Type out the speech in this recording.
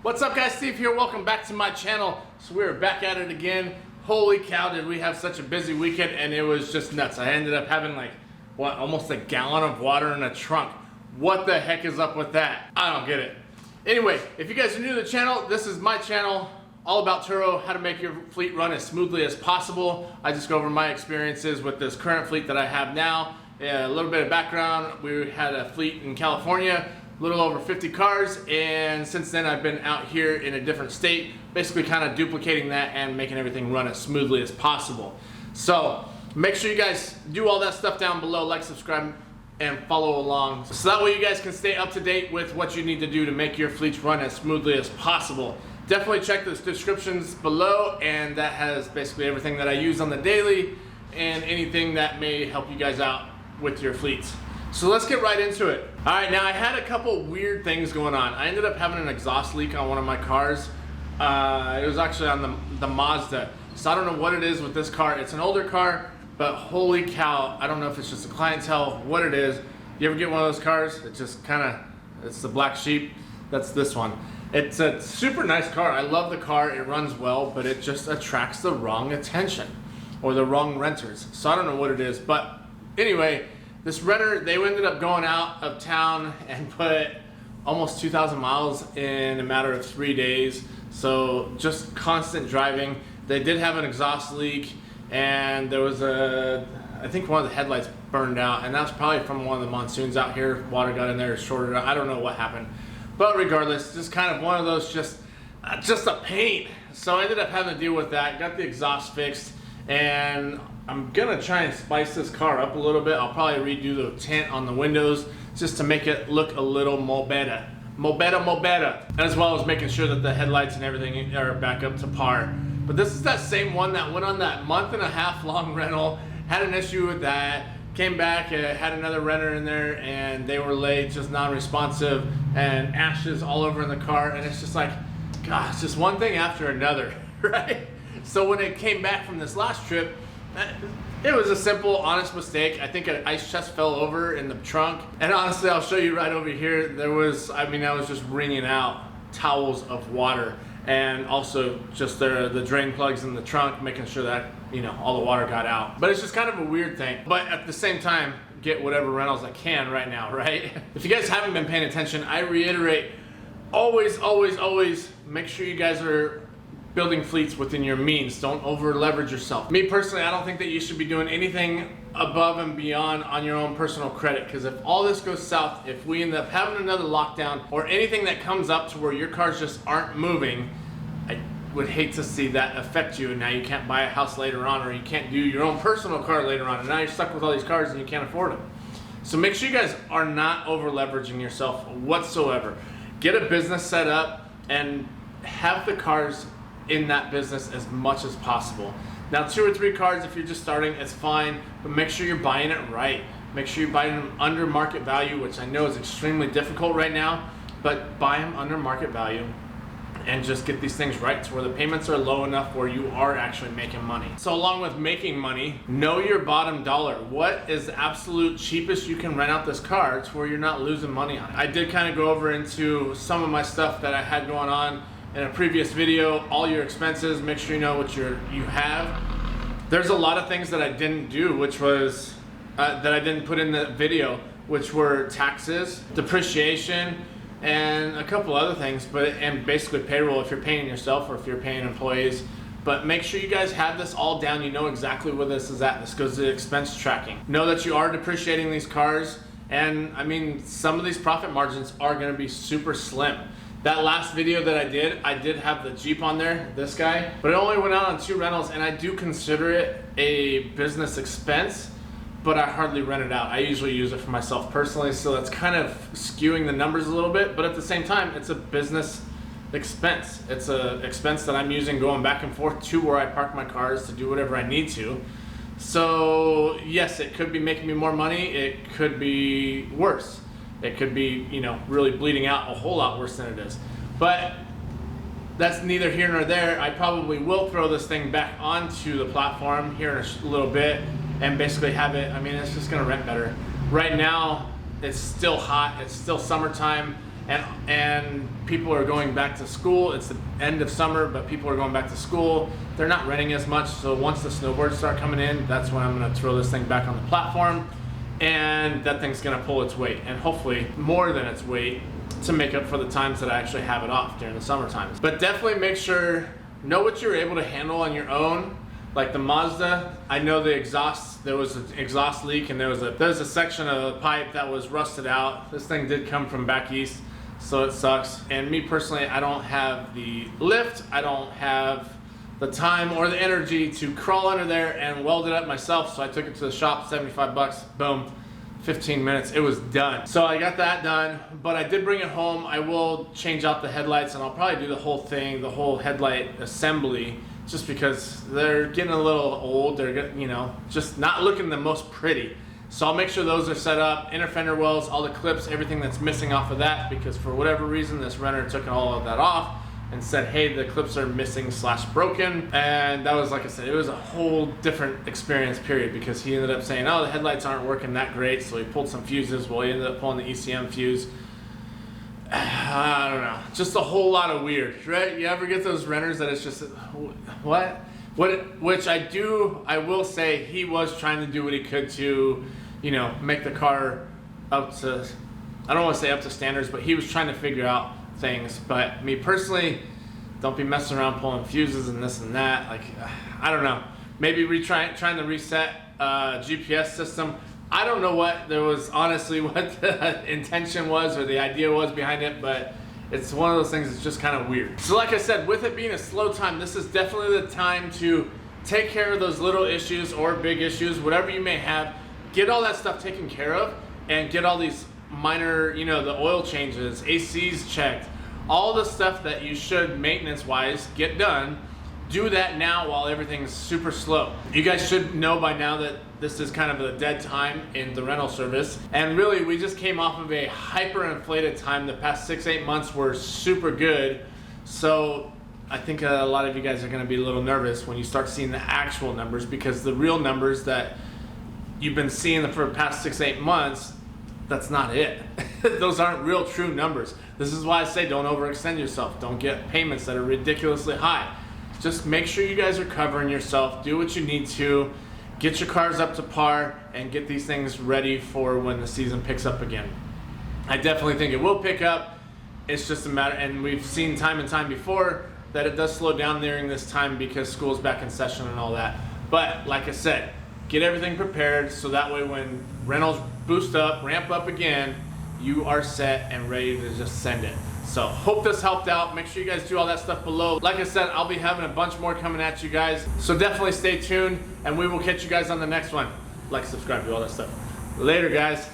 What's up guys, Steve here, welcome back to my channel. So we're back at it again. Holy cow, did we have such a busy weekend, and it was just nuts. I ended up having like, what, almost a gallon of water in a trunk. What the heck is up with that? I don't get it. Anyway, if you guys are new to the channel, this is my channel, all about Turo, how to make your fleet run as smoothly as possible. I just go over my experiences with this current fleet that I have now. A little bit of background, we had a fleet in California, a little over 50 cars, and since then I've been out here in a different state, basically kind of duplicating that and making everything run as smoothly as possible. So make sure you guys do all that stuff down below, like, subscribe, and follow along, so that way you guys can stay up to date with what you need to do to make your fleets run as smoothly as possible. Definitely check the descriptions below, and that has basically everything that I use on the daily and anything that may help you guys out with your fleets. So let's get right into it. All right, now I had a couple weird things going on. I ended up having an exhaust leak on one of my cars. It was actually on the Mazda. So I don't know what it is with this car. It's an older car, but holy cow, I don't know if it's just a clientele, what it is. You ever get one of those cars? It just kind of, it's the black sheep. That's this one. It's a super nice car. I love the car, it runs well, but it just attracts the wrong attention or the wrong renters. So I don't know what it is, but anyway, this renter, they ended up going out of town and put almost 2,000 miles in a matter of 3 days. So just constant driving. They did have an exhaust leak, and there was I think one of the headlights burned out, and that's probably from one of the monsoons out here. Water got in there, shorted out. I don't know what happened. But regardless, just kind of one of those, just a pain. So I ended up having to deal with that, got the exhaust fixed, and I'm gonna try and spice this car up a little bit. I'll probably redo the tint on the windows just to make it look a little more better. More better. As well as making sure that the headlights and everything are back up to par. But this is that same one that went on that month-and-a-half long rental, had an issue with that, came back, had another renter in there, and they were late, just non-responsive, and ashes all over in the car, and it's just like, gosh, just one thing after another, right? So when it came back from this last trip, it was a simple, honest mistake. I think an ice chest fell over in the trunk, and honestly, I'll show you right over here. There was, I was just wringing out towels of water, and also just the drain plugs in the trunk, making sure that, you know, all the water got out. But it's just kind of a weird thing. But at the same time, get whatever rentals I can right now, right? If you guys haven't been paying attention, I reiterate, always make sure you guys are building fleets within your means. Don't over leverage yourself. Me personally, I don't think that you should be doing anything above and beyond on your own personal credit, because if all this goes south, if we end up having another lockdown or anything that comes up to where your cars just aren't moving, I would hate to see that affect you, and now you can't buy a house later on, or you can't do your own personal car later on, and now you're stuck with all these cars and you can't afford them. So make sure you guys are not over leveraging yourself whatsoever. Get a business set up and have the cars in that business as much as possible. Now 2 or 3 cars, if you're just starting, it's fine, but make sure you're buying it right. Make sure you're buying them under market value, which I know is extremely difficult right now, but buy them under market value and just get these things right to where the payments are low enough where you are actually making money. So along with making money, know your bottom dollar. What is the absolute cheapest you can rent out this car to where you're not losing money on it? I did kind of go over into some of my stuff that I had going on in a previous video, all your expenses, make sure you know what you have. There's a lot of things that I didn't do, which was, that I didn't put in the video, which were taxes, depreciation, and a couple other things, and basically payroll if you're paying yourself or if you're paying employees. But make sure you guys have this all down. You know exactly where this is at. This goes to expense tracking. Know that you are depreciating these cars, and some of these profit margins are gonna be super slim. That last video that I did have the Jeep on there, this guy, but it only went out on 2 rentals, and I do consider it a business expense, but I hardly rent it out. I usually use it for myself personally, so that's kind of skewing the numbers a little bit, but at the same time, it's a business expense. It's an expense that I'm using going back and forth to where I park my cars to do whatever I need to. So yes, it could be making me more money, it could be worse. It could be, you know, really bleeding out a whole lot worse than it is. But that's neither here nor there. I probably will throw this thing back onto the platform here in a little bit and basically have it, it's just gonna rent better. Right now, it's still hot, it's still summertime, and people are going back to school. It's the end of summer, but people are going back to school. They're not renting as much, so once the snowboards start coming in, that's when I'm gonna throw this thing back on the platform, and that thing's gonna pull its weight, and hopefully more than its weight, to make up for the times that I actually have it off during the summer times. But definitely make sure, know what you're able to handle on your own. Like the Mazda, I know the exhaust, there was an exhaust leak, and there's a section of the pipe that was rusted out. This thing did come from back east, so it sucks. And me personally, I don't have the lift, I don't have the time or the energy to crawl under there and weld it up myself, so I took it to the shop, 75 bucks, boom, 15 minutes, it was done. So I got that done, but I did bring it home. I will change out the headlights, and I'll probably do the whole thing, the whole headlight assembly, just because they're getting a little old. They're, you know, just not looking the most pretty. So I'll make sure those are set up, inner fender wells, all the clips, everything that's missing off of that, because for whatever reason, this renter took all of that off and said, hey, the clips are missing / broken. And that was, like I said, it was a whole different experience period, because he ended up saying, oh, the headlights aren't working that great. So he pulled some fuses. Well, he ended up pulling the ECM fuse. I don't know, just a whole lot of weird, right? You ever get those renters that it's just, what, which I will say he was trying to do what he could to, you know, make the car up to, I don't want to say up to standards, but he was trying to figure out things. But me personally, don't be messing around pulling fuses and this and that. Like, I don't know, maybe trying to reset GPS system. I don't know what there was, honestly, what the intention was or the idea was behind it, but it's one of those things that's just kind of weird. So like I said, with it being a slow time, this is definitely the time to take care of those little issues or big issues, whatever you may have. Get all that stuff taken care of, and get all these minor, you know, the oil changes, ACs checked, all the stuff that you should maintenance-wise get done. Do that now while everything's super slow. You guys should know by now that this is kind of a dead time in the rental service. And really, we just came off of a hyper-inflated time. The past 6-8 months were super good. So I think a lot of you guys are gonna be a little nervous when you start seeing the actual numbers, because the real numbers that you've been seeing for the past 6-8 months, that's not it. Those aren't real true numbers. This is why I say don't overextend yourself. Don't get payments that are ridiculously high. Just make sure you guys are covering yourself. Do what you need to. Get your cars up to par and get these things ready for when the season picks up again. I definitely think it will pick up. It's just a matter, and we've seen time and time before that it does slow down during this time because school's back in session and all that. But like I said, get everything prepared so that way when rentals boost up, ramp up again, you are set and ready to just send it. So hope this helped out. Make sure you guys do all that stuff below. Like I said, I'll be having a bunch more coming at you guys. So definitely stay tuned, and we will catch you guys on the next one. Like, subscribe, do all that stuff. Later, guys.